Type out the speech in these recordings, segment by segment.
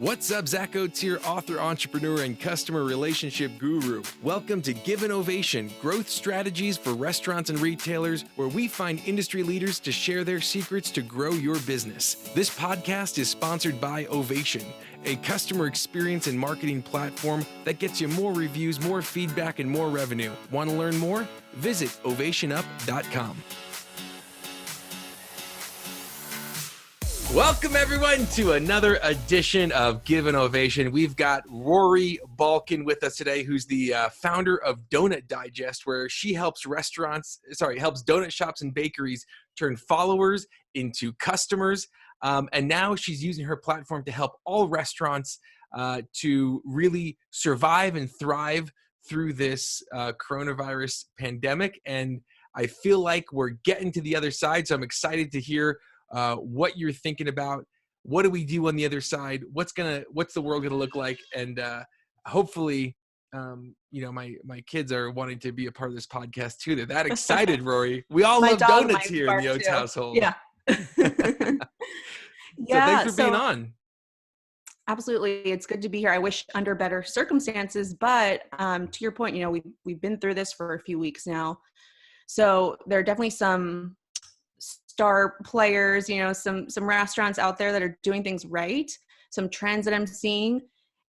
What's up, Zach Oates here, author, entrepreneur, and customer relationship guru. Welcome to Give an Ovation, growth strategies for restaurants and retailers, where we find industry leaders to share their secrets to grow your business. This podcast is sponsored by Ovation, a customer experience and marketing platform that gets you more reviews, more feedback, and more revenue. Want to learn more? Visit ovationup.com. Welcome, everyone, to another edition of Give an Ovation. We've got Rory Balkin with us today, who's the founder of Donut Digest, where she helps helps donut shops and bakeries turn followers into customers. And now she's using her platform to help all restaurants to really survive and thrive through this coronavirus pandemic. And I feel like we're getting to the other side, so I'm excited to hear what you're thinking about. What do we do on the other side? What's the world gonna look like? And hopefully, my kids are wanting to be a part of this podcast too. They're that excited, Rory. We all love donuts here in the Oates household. Yeah. Thanks for being on. Absolutely. It's good to be here. I wish under better circumstances, but to your point, we've been through this for a few weeks now. So there are definitely some star players, some restaurants out there that are doing things right, some trends that I'm seeing.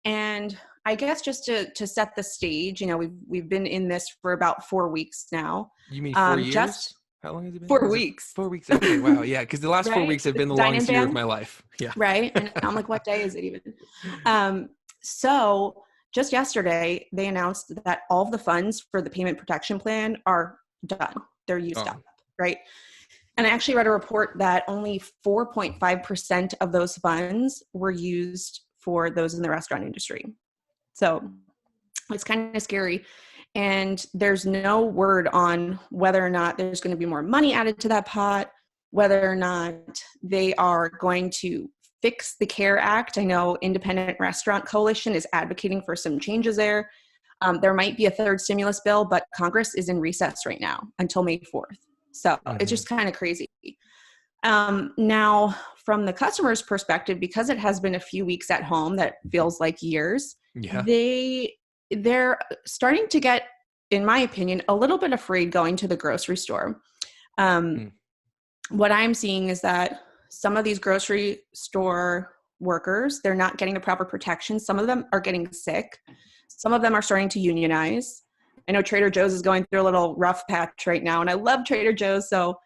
And I guess just to set the stage, we've been in this for about 4 weeks now. You mean 4 years? How long has it been? 4 weeks. 4 weeks. Okay, wow. Yeah, because the last 4 weeks have been the longest year of my life. Yeah. Right. And I'm like, what day is it even? So just yesterday, they announced that all of the funds for the payment protection plan are done. They're used up, right? And I actually read a report that only 4.5% of those funds were used for those in the restaurant industry. So it's kind of scary. And there's no word on whether or not there's going to be more money added to that pot, whether or not they are going to fix the CARE Act. I know Independent Restaurant Coalition is advocating for some changes there. There might be a third stimulus bill, but Congress is in recess right now until May 4th. So it's just kind of crazy. Now, from the customer's perspective, because it has been a few weeks at home, that feels like years, they're starting to get, in my opinion, a little bit afraid going to the grocery store. What I'm seeing is that some of these grocery store workers, they're not getting the proper protection. Some of them are getting sick. Some of them are starting to unionize. I know Trader Joe's is going through a little rough patch right now, and I love Trader Joe's. So,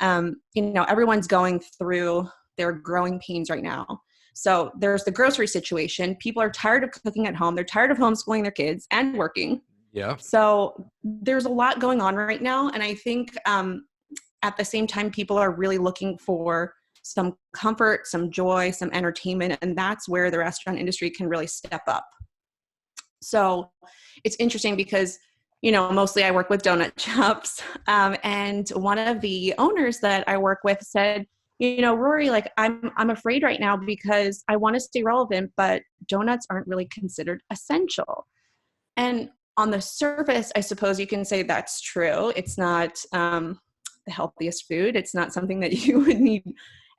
everyone's going through their growing pains right now. So there's the grocery situation. People are tired of cooking at home. They're tired of homeschooling their kids and working. Yeah. So there's a lot going on right now. And I think at the same time, people are really looking for some comfort, some joy, some entertainment. And that's where the restaurant industry can really step up. So it's interesting because mostly I work with donut shops. And one of the owners that I work with said, Rory, I'm afraid right now because I want to stay relevant, but donuts aren't really considered essential. And on the surface, I suppose you can say that's true. It's not the healthiest food. It's not something that you would need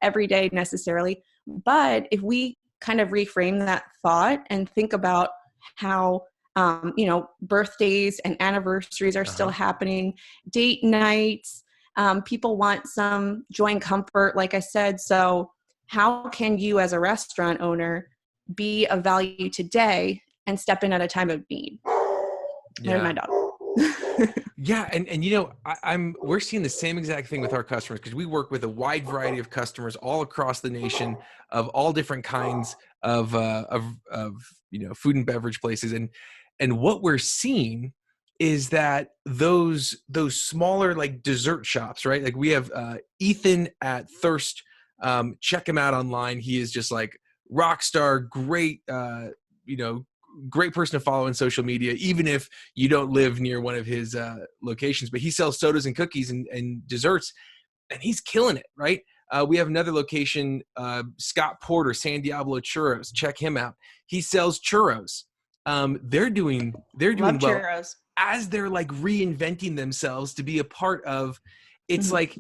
every day necessarily. But if we kind of reframe that thought and think about how birthdays and anniversaries are still happening, date nights, people want some joy and comfort, like I said. So how can you as a restaurant owner be of value today and step in at a time of need? There's my dog. Yeah. And we're seeing the same exact thing with our customers, because we work with a wide variety of customers all across the nation of all different kinds of food and beverage places. And what we're seeing is that those smaller, like, dessert shops, right? Like, we have Ethan at Thirst. Check him out online. He is just like rock star, great, great person to follow on social media, even if you don't live near one of his locations. But he sells sodas and cookies and desserts, and he's killing it, right? We have another location, Scott Porter, San Diablo Churros. Check him out. He sells churros. They're doing Love well churros. As they're like reinventing themselves to be a part of. It's like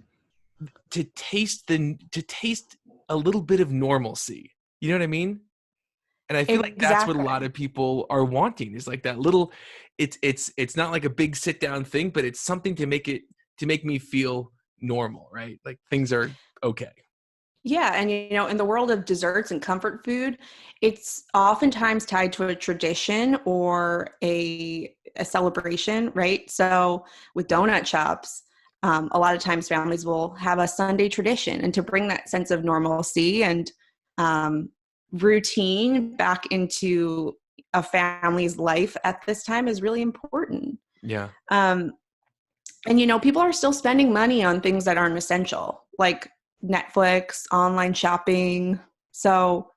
to taste a little bit of normalcy. You know what I mean? And I feel like that's what a lot Exactly. of people are wanting, is like that little, it's not like a big sit down thing, but it's something to make me feel normal, right? Like things are okay. Yeah, and in the world of desserts and comfort food, it's oftentimes tied to a tradition or a celebration, right? So with donut shops, a lot of times families will have a Sunday tradition, and to bring that sense of normalcy and um, routine back into a family's life at this time is really important. Yeah. Um, and people are still spending money on things that aren't essential, like Netflix, online shopping. So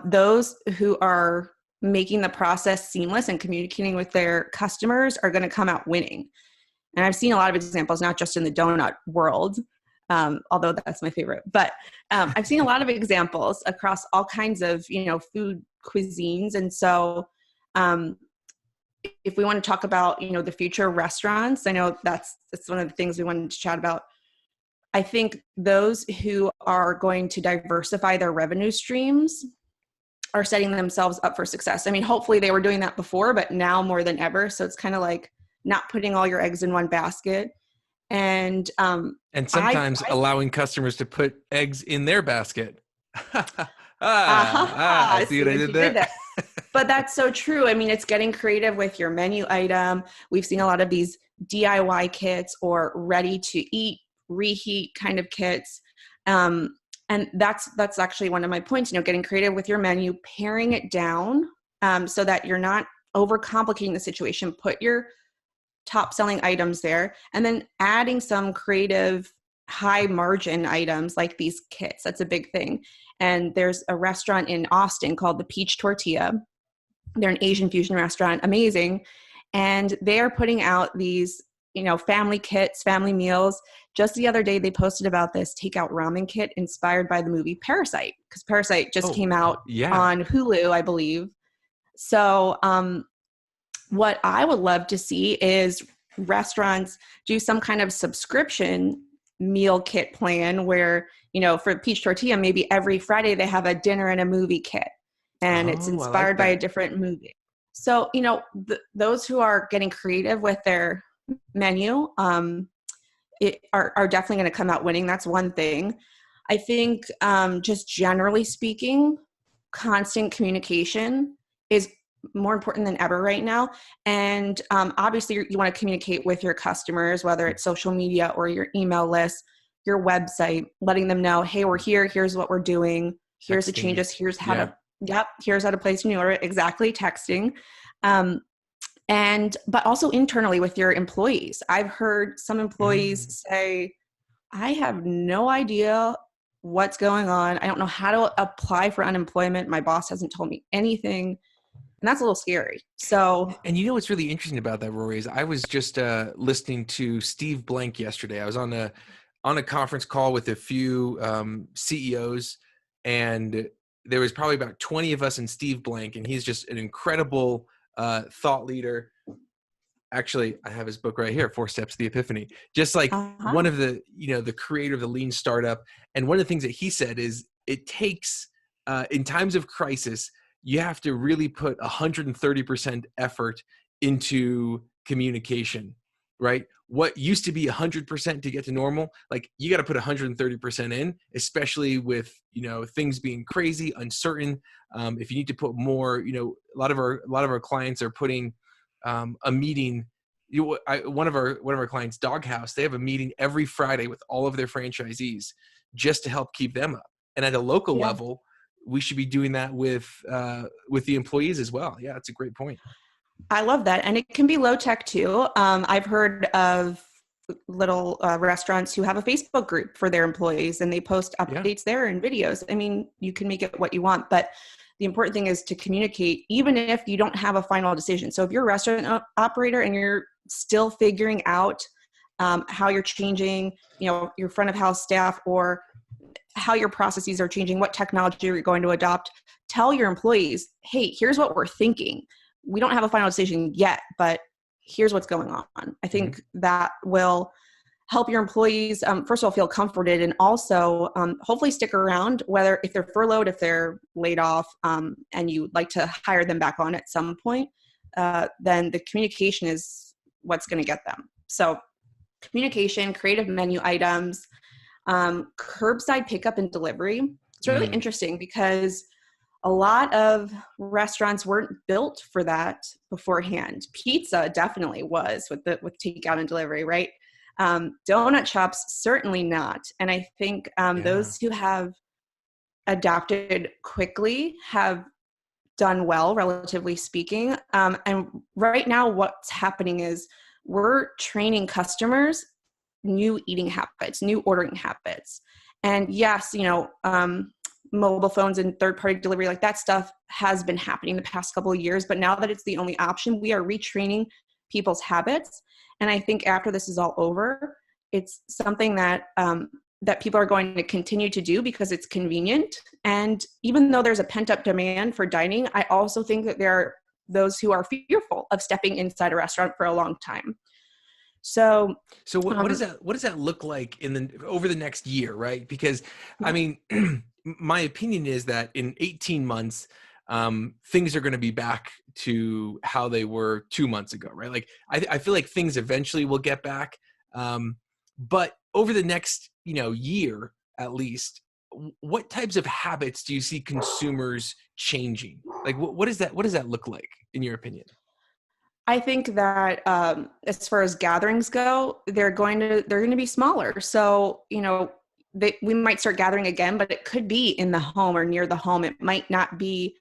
those who are making the process seamless and communicating with their customers are going to come out winning. And I've seen a lot of examples, not just in the donut world, although that's my favorite, but I've seen a lot of examples across all kinds of, food cuisines. And so um, if we want to talk about, the future of restaurants, I know that's one of the things we wanted to chat about. I think those who are going to diversify their revenue streams are setting themselves up for success. I mean, hopefully they were doing that before, but now more than ever. So it's kind of like not putting all your eggs in one basket. And And I, sometimes allowing customers to put eggs in their basket. I See what see I what did you did there? there. But that's so true. I mean, it's getting creative with your menu item. We've seen a lot of these DIY kits or ready to eat, reheat kind of kits. And that's actually one of my points, getting creative with your menu, paring it down so that you're not overcomplicating the situation. Put your top selling items there, and then adding some creative high margin items like these kits. That's a big thing. And there's a restaurant in Austin called the Peach Tortilla. They're an Asian fusion restaurant, amazing. And they're putting out these, family kits, family meals. Just the other day, they posted about this takeout ramen kit inspired by the movie Parasite, because Parasite just Oh, came out yeah. on Hulu, I believe. So what I would love to see is restaurants do some kind of subscription meal kit plan where, for Peach Tortilla, maybe every Friday they have a dinner and a movie kit, and it's Oh, I like inspired by a that. different movie. So, those who are getting creative with their menu are definitely going to come out winning. That's one thing. I think just generally speaking, constant communication is more important than ever right now. And obviously, you want to communicate with your customers, whether it's social media or your email list, your website, letting them know, hey, we're here. Here's what we're doing. Here's the Texting. changes. Here's how Yeah. to, here's how to place a new order. Exactly. Texting. But also internally with your employees. I've heard some Mm. employees say, I have no idea what's going on. I don't know how to apply for unemployment. My boss hasn't told me anything. And that's a little scary. So, And what's really interesting about that, Rory, is I was just listening to Steve Blank yesterday. I was on a conference call with a few CEOs, and there was probably about 20 of us in Steve Blank, and he's just an incredible thought leader. Actually, I have his book right here, 4 Steps to the Epiphany. Just like one uh-huh. of the, the creator of the lean startup. And one of the things that he said is it takes, in times of crisis, you have to really put 130% effort into communication, right? What used to be 100% to get to normal, like you got to put 130% in, especially with, things being crazy, uncertain. If you need to put more, a lot of our clients are putting a meeting. One of our clients, Doghouse, they have a meeting every Friday with all of their franchisees just to help keep them up. And at a local Yeah, level, we should be doing that with the employees as well. Yeah, that's a great point. I love that. And it can be low tech too. I've heard of little restaurants who have a Facebook group for their employees and they post Yeah, updates there and videos. I mean, you can make it what you want, but the important thing is to communicate, even if you don't have a final decision. So if you're a restaurant operator and you're still figuring out how you're changing, your front of house staff or how your processes are changing, what technology you're going to adopt, tell your employees, hey, here's what we're thinking. We don't have a final decision yet, but here's what's going on. I hmm think that will help your employees, first of all, feel comforted, and also hopefully stick around, whether if they're furloughed, if they're laid off, and you'd like to hire them back on at some point, then the communication is what's going to get them. So communication, creative menu items, curbside pickup and delivery. It's really interesting because a lot of restaurants weren't built for that beforehand. Pizza definitely was with takeout and delivery, right? Donut shops, certainly not. And I think those who have adapted quickly have done well, relatively speaking. And right now what's happening is we're training customers new eating habits, new ordering habits. And yes, mobile phones and third-party delivery, like that stuff has been happening the past couple of years. But now that it's the only option, we are retraining people's habits. And I think after this is all over, it's something that that people are going to continue to do because it's convenient. And even though there's a pent-up demand for dining, I also think that there are those who are fearful of stepping inside a restaurant for a long time. So what does that look like over the next year, right? Because I mean, my opinion is that in 18 months, things are going to be back to how they were 2 months ago, right? Like I feel like things eventually will get back. But over the next, year at least, what types of habits do you see consumers changing? Like what does that look like in your opinion? I think that as far as gatherings go, they're going to be smaller. So, we might start gathering again, but it could be in the home or near the home. It might not be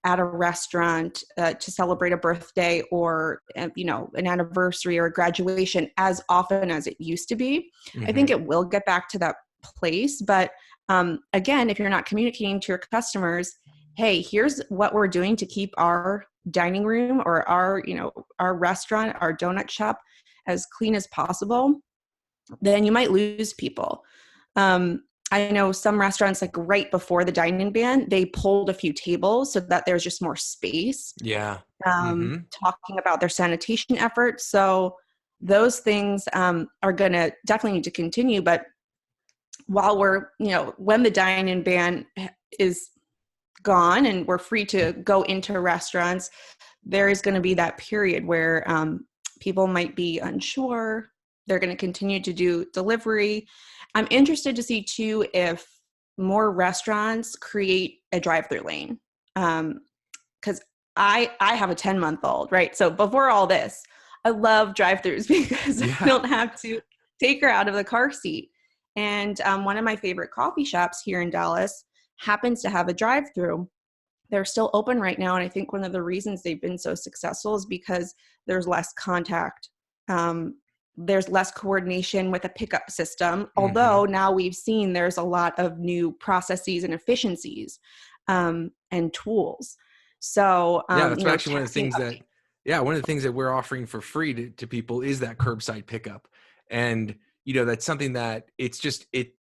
at a restaurant to celebrate a birthday or, an anniversary or a graduation as often as it used to be. I think it will get back to that place. But again, if you're not communicating to your customers, hey, here's what we're doing to keep our dining room or our restaurant, our donut shop as clean as possible, then you might lose people. I know some restaurants, like right before the dine-in ban, they pulled a few tables so that there's just more space. Yeah. Talking about their sanitation efforts. So those things are going to definitely need to continue. But while when the dine-in ban is gone and we're free to go into restaurants, there is going to be that period where people might be unsure. They're going to continue to do delivery. I'm interested to see too if more restaurants create a drive-through lane, because I have a 10-month-old, right? So before all this, I love drive-throughs because I don't have to take her out of the car seat. And one of my favorite coffee shops here in Dallas happens to have a drive-through. They're still open right now, and I think one of the reasons they've been so successful is because there's less contact. There's less coordination with a pickup system, although now we've seen there's a lot of new processes and efficiencies and tools. So that's actually one of the things that we're offering for free to people is that curbside pickup. And that's something that it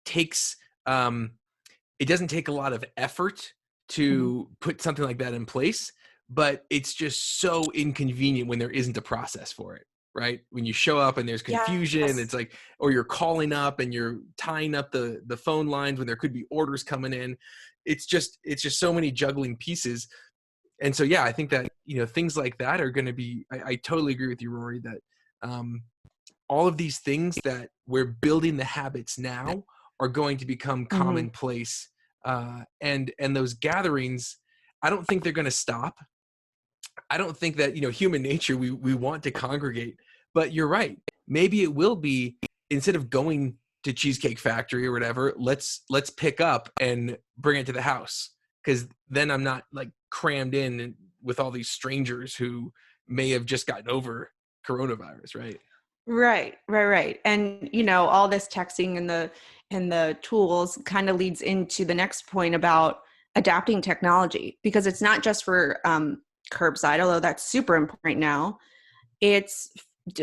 takes it doesn't take a lot of effort to put something like that in place, but it's just so inconvenient when there isn't a process for it, right? When you show up and there's confusion, it's like, or you're calling up and you're tying up the phone lines when there could be orders coming in. It's just so many juggling pieces. And so, I think that, things like that are going to be, I totally agree with you, Rory, that all of these things that we're building the habits now are going to become commonplace. And those gatherings, I don't think they're going to stop. I don't think that, human nature, we want to congregate, but you're right. Maybe it will be, instead of going to Cheesecake Factory or whatever, let's pick up and bring it to the house. 'Cause then I'm not like crammed in with all these strangers who may have just gotten over coronavirus. Right. Right. And, all this texting and the tools kind of leads into the next point about adapting technology, because it's not just for curbside, although that's super important now. It's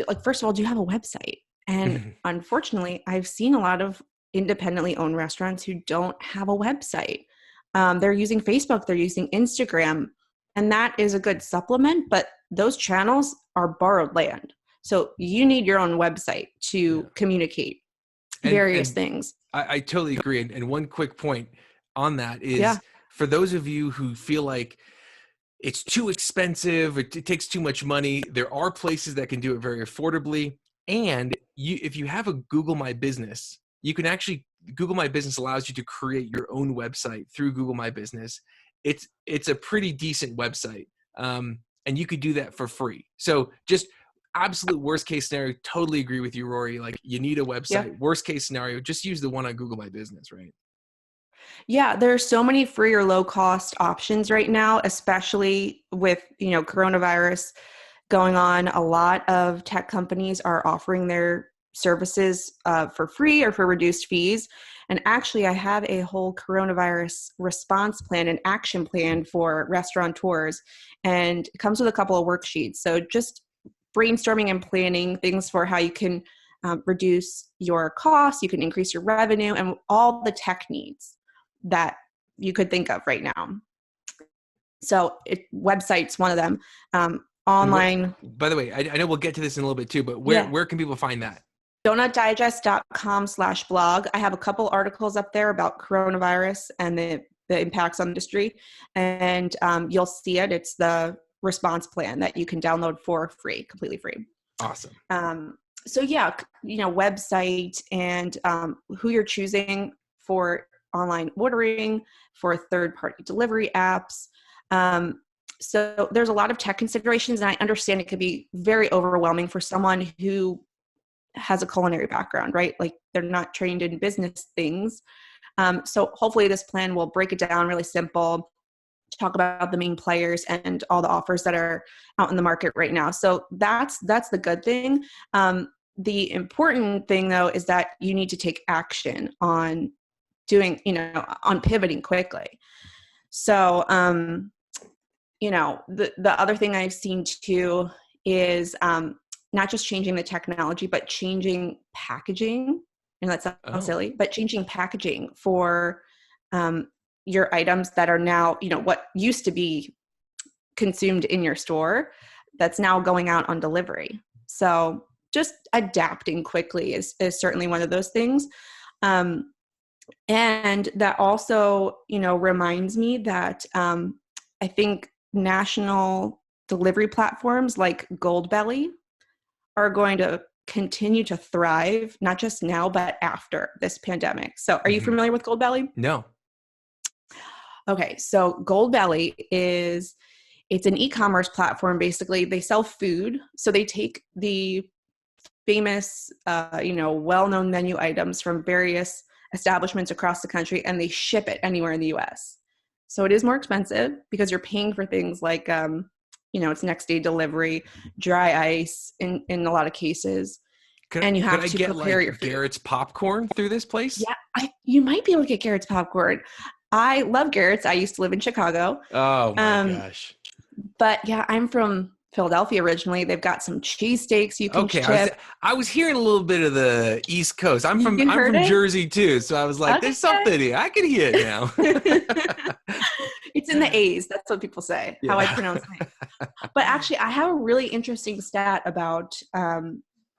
like, first of all, do you have a website? And unfortunately, I've seen a lot of independently owned restaurants who don't have a website. They're using Facebook, they're using Instagram, and that is a good supplement, but those channels are borrowed land. So you need your own website to communicate various And things. I totally agree. And one quick point on that Yeah. is for those of you who feel like it's too expensive, it takes too much money, there are places that can do it very affordably. And if you have a Google My Business, you can actually, Google My Business allows you to create your own website through Google My Business. It's a pretty decent website. And you could do that for free. So just absolute worst case scenario, totally agree with you, Rory. Like you need a website. Yeah. Worst case scenario, just use the one on Google My Business, right? Yeah, there's so many free or low cost options right now, especially with, coronavirus going on. A lot of tech companies are offering their services for free or for reduced fees. And actually, I have a whole coronavirus response plan, an action plan for restaurateurs, and it comes with a couple of worksheets. So just brainstorming and planning things for how you can reduce your costs, you can increase your revenue, and all the tech needs that you could think of right now. So website's one of them. Online. By the way, I know we'll get to this in a little bit too, but where can people find that? donutdigest.com/blog. I have a couple articles up there about coronavirus and the impacts on the industry. And you'll see it. It's the response plan that you can download for free, completely free. Awesome. So yeah, website and who you're choosing for online ordering, for third-party delivery apps. So there's a lot of tech considerations, and I understand it could be very overwhelming for someone who has a culinary background, right? Like they're not trained in business things. So hopefully this plan will break it down really simple, talk about the main players and all the offers that are out in the market right now. So that's the good thing. The important thing though is that you need to take action on doing, on pivoting quickly. So, the other thing I've seen too is not just changing the technology, but changing packaging. And that sounds silly, but changing packaging for your items that are now, what used to be consumed in your store that's now going out on delivery. So just adapting quickly is certainly one of those things. And that also, reminds me that I think national delivery platforms like Goldbelly are going to continue to thrive, not just now, but after this pandemic. So are you familiar with Goldbelly? No. Okay. So Goldbelly it's an e-commerce platform. Basically, they sell food. So they take the famous, well-known menu items from various establishments across the country, and they ship it anywhere in the US. So it is more expensive because you're paying for things like, it's next day delivery, dry ice in a lot of cases. And you have to prepare your food. Garrett's popcorn through this place? Yeah, you might be able to get Garrett's popcorn. I love Garrett's. I used to live in Chicago. Oh my gosh. But yeah, I'm from Philadelphia originally. They've got some cheesesteaks you can ship. I was hearing a little bit of the East Coast. I'm from Jersey too, so I was like, there's something here. I can hear it now. It's in the A's. That's what people say. Yeah. How I pronounce it. But actually, I have a really interesting stat about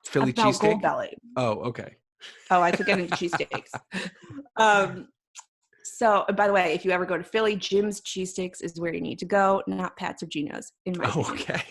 Philly cheesesteak. Goldbelly. Oh, okay. Oh, I could get into cheesesteaks. So, by the way, if you ever go to Philly, Jim's Cheesesteaks is where you need to go, not Pat's or Gino's, in my opinion. Okay.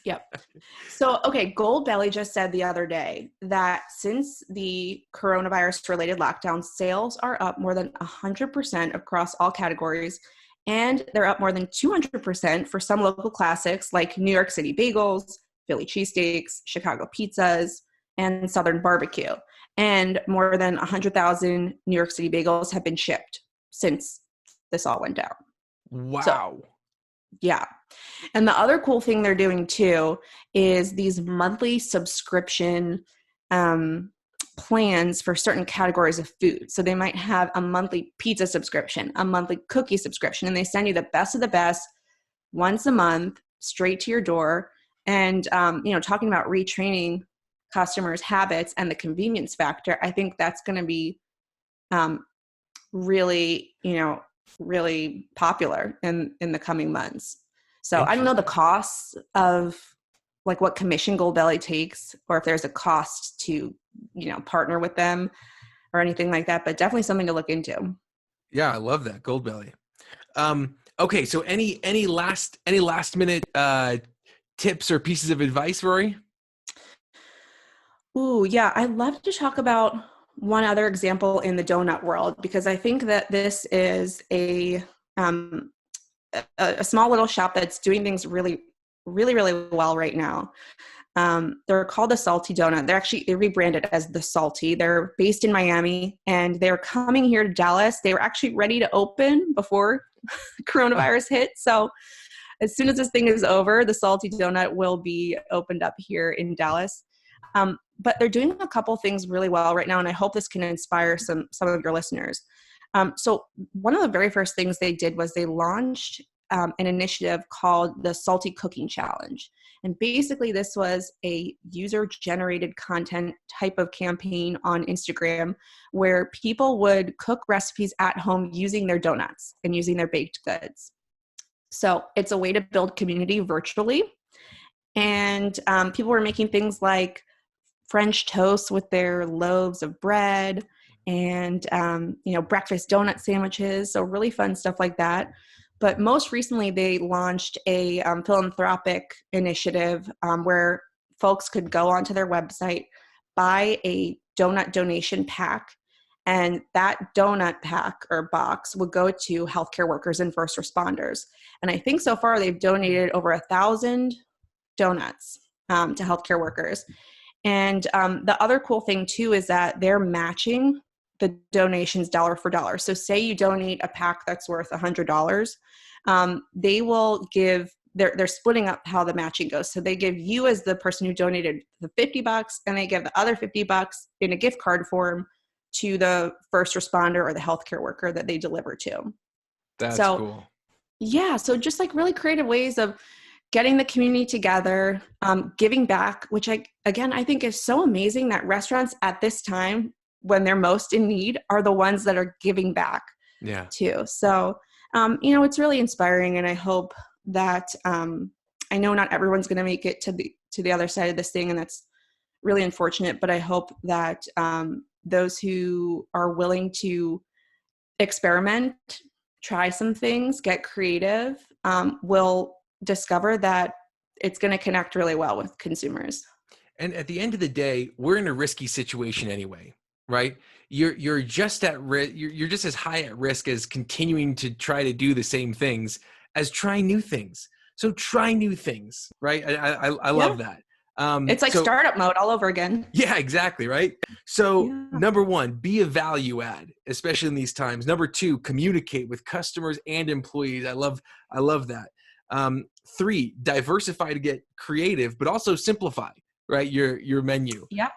Yep. So, okay, Goldbelly just said the other day that since the coronavirus-related lockdown, sales are up more than 100% across all categories, and they're up more than 200% for some local classics like New York City bagels, Philly cheesesteaks, Chicago pizzas, and Southern barbecue. And more than 100,000 New York City bagels have been shipped since this all went down. Wow. So, yeah. And the other cool thing they're doing too is these monthly subscription plans for certain categories of food. So they might have a monthly pizza subscription, a monthly cookie subscription, and they send you the best of the best once a month straight to your door. And, talking about retraining customers' habits and the convenience factor, I think that's going to be really, really popular in the coming months. So I don't know the costs of like what commission Goldbelly takes, or if there's a cost to, partner with them or anything like that, but definitely something to look into. Yeah, I love that Goldbelly. Okay, so any last minute tips or pieces of advice, Rory? Ooh, yeah, I'd love to talk about one other example in the donut world, because I think that this is a small little shop that's doing things really, really, really well right now. They're called the Salty Donut. They rebranded as the Salty. They're based in Miami, and they're coming here to Dallas. They were actually ready to open before coronavirus hit. So as soon as this thing is over, the Salty Donut will be opened up here in Dallas. But they're doing a couple things really well right now, and I hope this can inspire some of your listeners. So one of the very first things they did was they launched an initiative called the Salty Cooking Challenge. And basically this was a user-generated content type of campaign on Instagram where people would cook recipes at home using their donuts and using their baked goods. So it's a way to build community virtually. And people were making things like French toast with their loaves of bread and, breakfast donut sandwiches. So really fun stuff like that. But most recently, they launched a philanthropic initiative where folks could go onto their website, buy a donut donation pack, and that donut pack or box would go to healthcare workers and first responders. And I think so far they've donated over 1,000 donuts to healthcare workers. And the other cool thing too is that they're matching the donations dollar for dollar. So say you donate a pack that's worth $100, they will give, they're splitting up how the matching goes. So they give you as the person who donated the $50, and they give the other $50 in a gift card form to the first responder or the healthcare worker that they deliver to. That's cool. Yeah. So just like really creative ways of getting the community together, giving back, which I think is so amazing that restaurants at this time, when they're most in need, are the ones that are giving back too. So, it's really inspiring, and I hope that, I know not everyone's going to make it to the other side of this thing, and that's really unfortunate, but I hope that those who are willing to experiment, try some things, get creative, will discover that it's going to connect really well with consumers. And at the end of the day, we're in a risky situation anyway, right? You're just at risk. You're just as high at risk as continuing to try to do the same things as trying new things. So try new things, right? I love that. It's like startup mode all over again. Yeah, exactly. Right. So number one, be a value add, especially in these times. Number two, communicate with customers and employees. I love that. 3, diversify to get creative, but also simplify, right? Your menu. Yeah.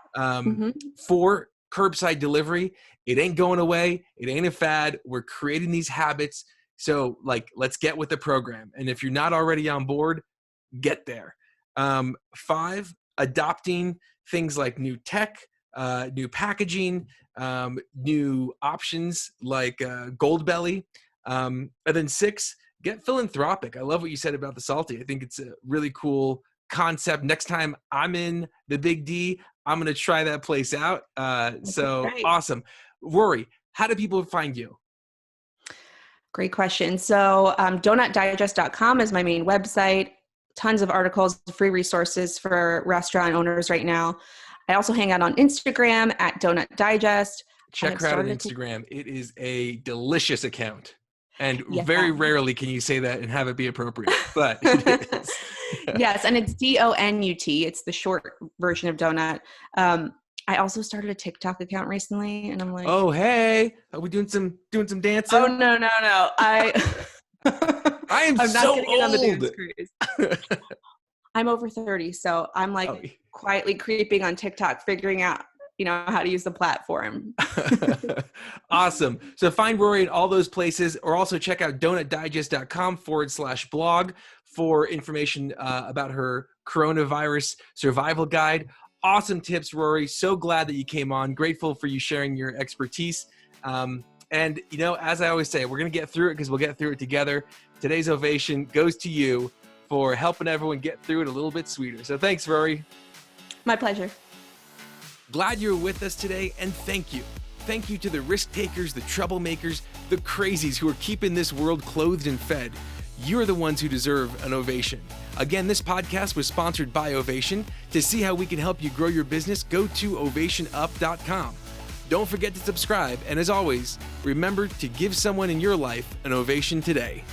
4, curbside delivery. It ain't going away. It ain't a fad. We're creating these habits. So let's get with the program. And if you're not already on board, get there. 5, adopting things like new tech, new packaging, new options like Goldbelly. And then 6, get philanthropic. I love what you said about the Salty. I think it's a really cool concept. Next time I'm in the Big D, I'm going to try that place out. So great. Awesome. Rory, how do people find you? Great question. So donutdigest.com is my main website. Tons of articles, free resources for restaurant owners right now. I also hang out on Instagram at Donut Digest. Check her out on Instagram. It is a delicious account. And very rarely can you say that and have it be appropriate, but it is. Yes, and it's DONUT. It's the short version of donut. I also started a TikTok account recently, and I'm like, oh hey, are we doing some dancing? Oh no! I am I'm so not getting old. On the dance cruise. I'm over 30, so I'm quietly creeping on TikTok, figuring out how to use the platform. Awesome. So find Rory in all those places, or also check out donutdigest.com/blog for information about her coronavirus survival guide. Awesome tips, Rory. So glad that you came on. Grateful for you sharing your expertise. And as I always say, we're going to get through it because we'll get through it together. Today's ovation goes to you for helping everyone get through it a little bit sweeter. So thanks, Rory. My pleasure. Glad you were with us today, and thank you. Thank you to the risk takers, the troublemakers, the crazies who are keeping this world clothed and fed. You're the ones who deserve an ovation. Again, this podcast was sponsored by Ovation. To see how we can help you grow your business, go to ovationup.com. Don't forget to subscribe, and as always, remember to give someone in your life an ovation today.